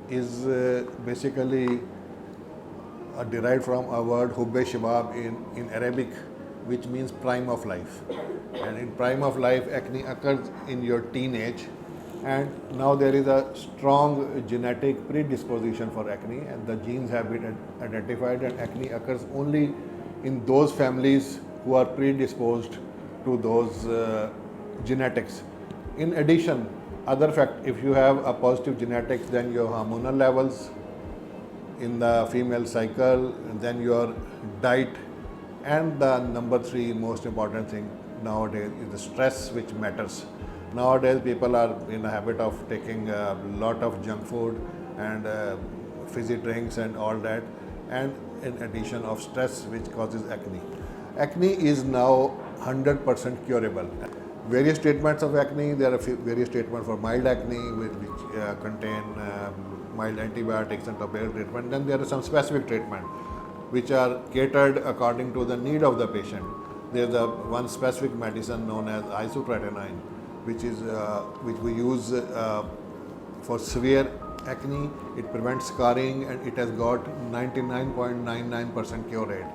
is basically derived from a word hubbe shabab in Arabic, which means prime of life. And in prime of life, acne occurs in your teenage, and now there is a strong genetic predisposition for acne, and the genes have been identified, and acne occurs only in those families who are predisposed to those genetics. In addition, other fact, if you have a positive genetics, then your hormonal levels in the female cycle, then your diet, and the number three most important thing nowadays is the stress, which matters. Nowadays people are in a habit of taking a lot of junk food and fizzy drinks and all that, and in addition of stress, which causes acne. Acne is now 100% curable. Various treatments of acne, there are various treatments for mild acne which contain mild antibiotics and topical treatment. Then there are some specific treatment which are catered according to the need of the patient. There is one specific medicine known as isotretinoin, which we use for severe acne. It prevents scarring and it has got 99.99% cure rate.